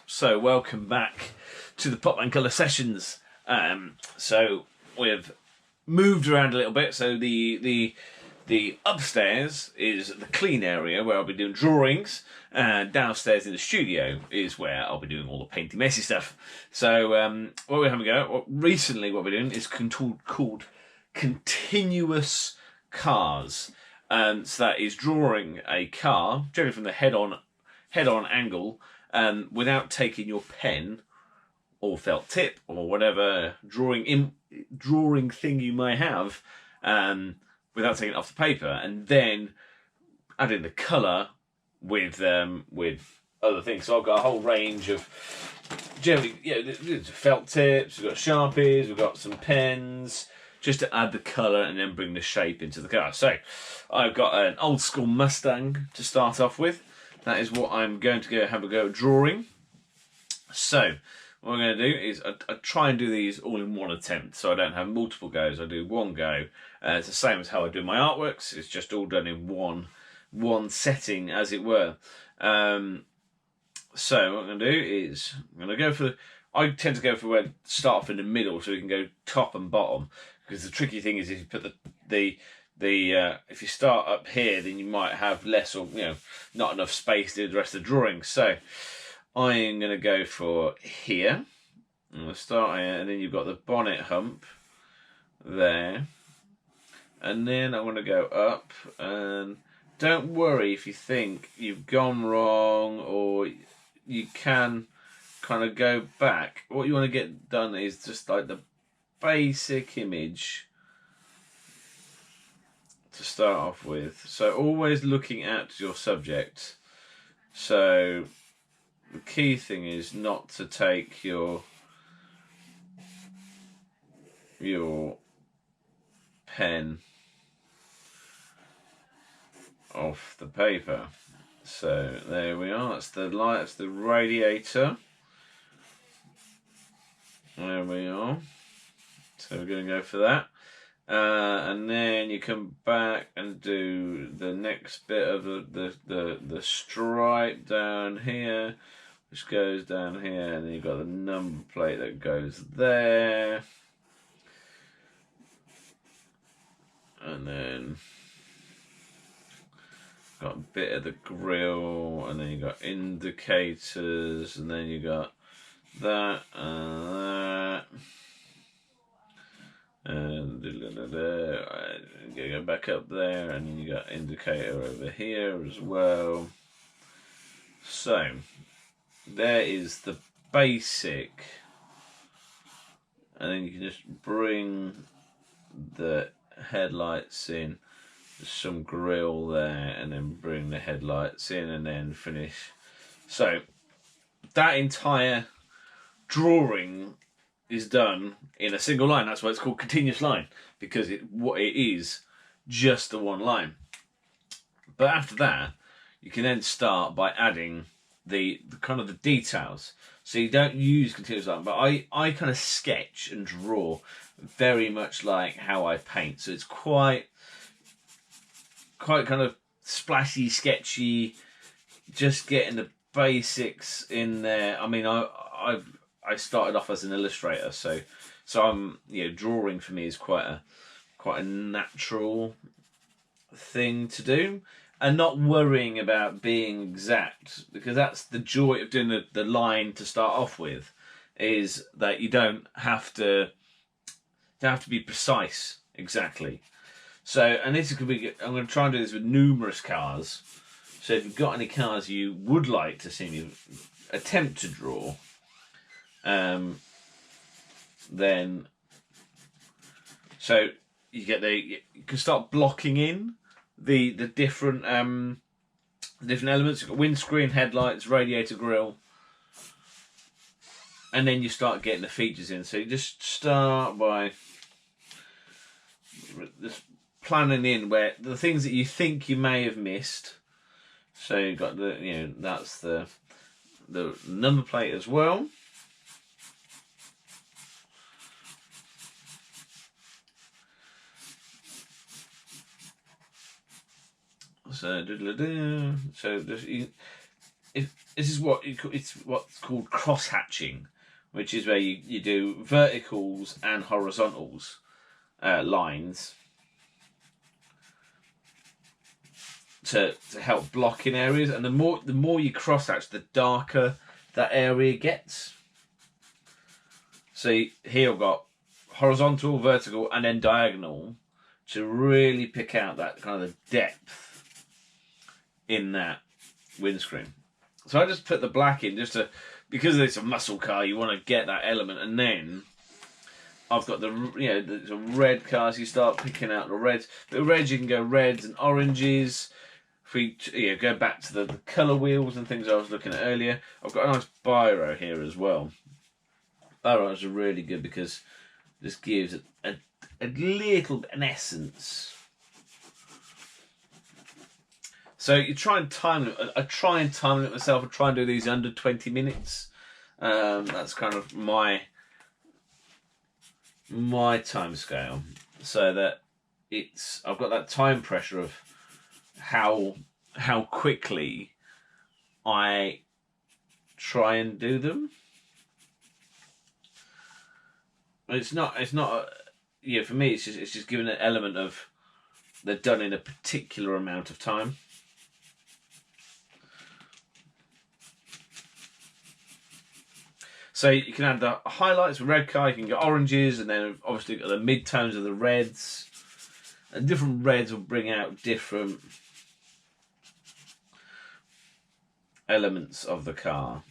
So welcome back to the POPBANGCOLOUR sessions. So we've moved around a little bit. So the upstairs is the clean area where I'll be doing drawings, and downstairs in the studio is where I'll be doing all the painty messy stuff. So what we're having a go. Recently, what we're doing is called continuous cars. So that is drawing a car generally from the head-on angle. Without taking your pen or felt tip or whatever drawing thing you may have, without taking it off the paper, and then adding the colour with other things. So I've got a whole range of generally, felt tips. We've got Sharpies. We've got some pens, just to add the colour and then bring the shape into the car. So I've got an old school Mustang to start off with. That is what I'm going to have a go at drawing. So what I'm going to do is I try and do these all in one attempt, so I don't have multiple goes. I do one go. It's the same as how I do my artworks. It's just all done in one setting, as it were. So what I'm going to do is I'm going to go for. I tend to go for where start off in the middle, so we can go top and bottom. Because the tricky thing is if you put if you start up here, then you might have less or not enough space to do the rest of the drawing. So I'm going to go for here. I'm going to start here, and then you've got the bonnet hump there, and then I want to go up. And don't worry if you think you've gone wrong, or you can kind of go back. What you want to get done is just like the basic image to start off with. So always looking at your subject. So the key thing is not to take your pen off the paper. So there we are. That's the light. That's the radiator. There we are. So we're going to go for that. And then you come back and do the next bit of the stripe down here, which goes down here, and then you've got the number plate that goes there, and then got a bit of the grill, and then you got indicators, and then you got that and that. And go back up there, and then you got indicator over here as well. So there is the basic, and then you can just bring the headlights in, some grill there, and then bring the headlights in, and then finish. So that entire drawing is done in a single line. That's why it's called continuous line, because it is just the one line. But after that, you can then start by adding the kind of the details. So you don't use continuous line, but I kind of sketch and draw very much like how I paint. So it's quite kind of splashy, sketchy, just getting the basics in there. I mean, I started off as an illustrator, so I'm drawing for me is quite a natural thing to do, and not worrying about being exact, because that's the joy of doing the line to start off with, is that you don't have to be precise exactly. So, and this could be, I'm going to try and do this with numerous cars. So if you've got any cars you would like to see me attempt to draw, then so you can start blocking in the different elements. You've got windscreen, headlights, radiator grille, and then you start getting the features in. So you just start by just planning in where the things that you think you may have missed. So you've got that's the number plate as well. So just this is what's called cross hatching, which is where you do verticals and horizontals lines to help block in areas, and the more you cross hatch, the darker that area gets. So here I've got horizontal, vertical, and then diagonal to really pick out that kind of the depth in that windscreen. So I just put the black in because it's a muscle car, you want to get that element, and then I've got the red cars. You start picking out the reds. The reds, you can go reds and oranges. If we go back to the colour wheels and things I was looking at earlier, I've got a nice biro here as well. Biros are really good because this gives a little an essence. So you try and time it. I try and time it myself. I try and do these under 20 minutes. That's kind of my time scale, so that I've got that time pressure of how quickly I try and do them. It's not for me it's just giving an element of they're done in a particular amount of time. So you can add the highlights with red car, you can get oranges, and then obviously got the mid-tones of the reds. And different reds will bring out different elements of the car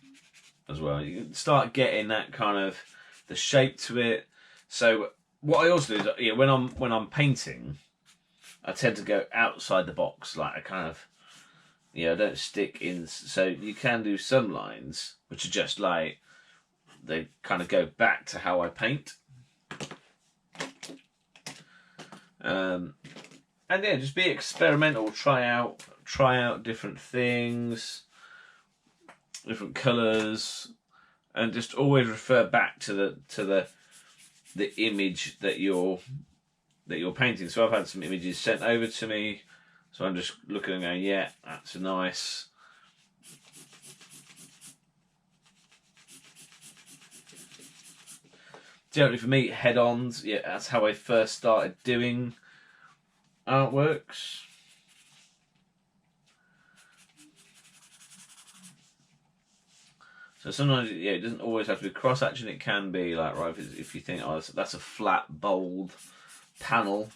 as well. You can start getting that kind of the shape to it. So what I also do is when I'm painting, I tend to go outside the box. Like I kind of I don't stick in. So you can do some lines which are just like they kind of go back to how I paint. And yeah, just be experimental. Try out different things, different colours, and just always refer back to the image that you're painting. So I've had some images sent over to me, so I'm just looking and going, yeah, that's nice. Generally for me, head-ons, yeah, that's how I first started doing artworks. So sometimes, it doesn't always have to be cross-hatching. It can be like, right, if you think, oh, that's a flat, bold panel,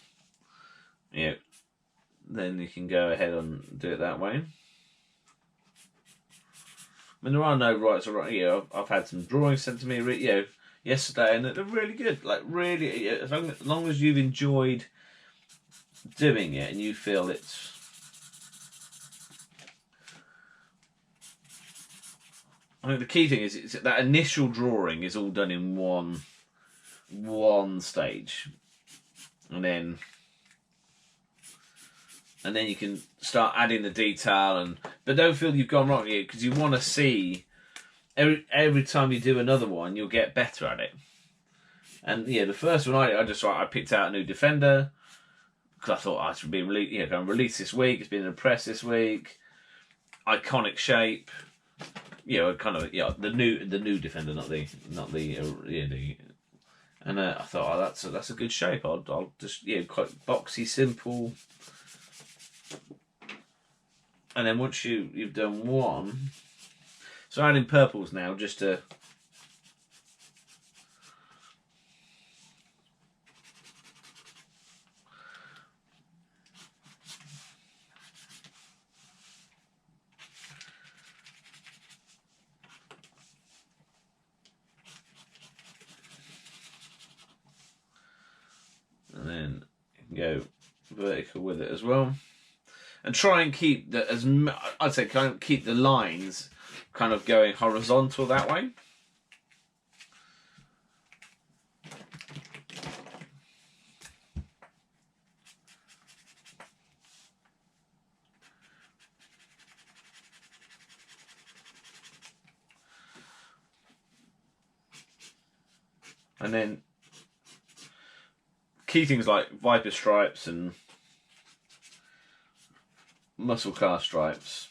then you can go ahead and do it that way. I mean, there are no rights or wrongs. I've had some drawings sent to me, yesterday, and they're really good. Like, really, as long as you've enjoyed doing it and you feel it's I think the key thing is that initial drawing is all done in one stage, and then you can start adding the detail, but don't feel you've gone wrong here, because you want to see every time you do another one, you'll get better at it. And the first one I picked out a new Defender because I thought I should be going to release this week. It's been in the press this week. Iconic shape. The new Defender, not the and I thought, that's a good shape. I'll just quite boxy, simple. And then once you've done one, so adding purples now just to and then you can go vertical with it as well, and try and keep keep the lines kind of going horizontal that way. And then key things like Viper stripes and muscle car stripes.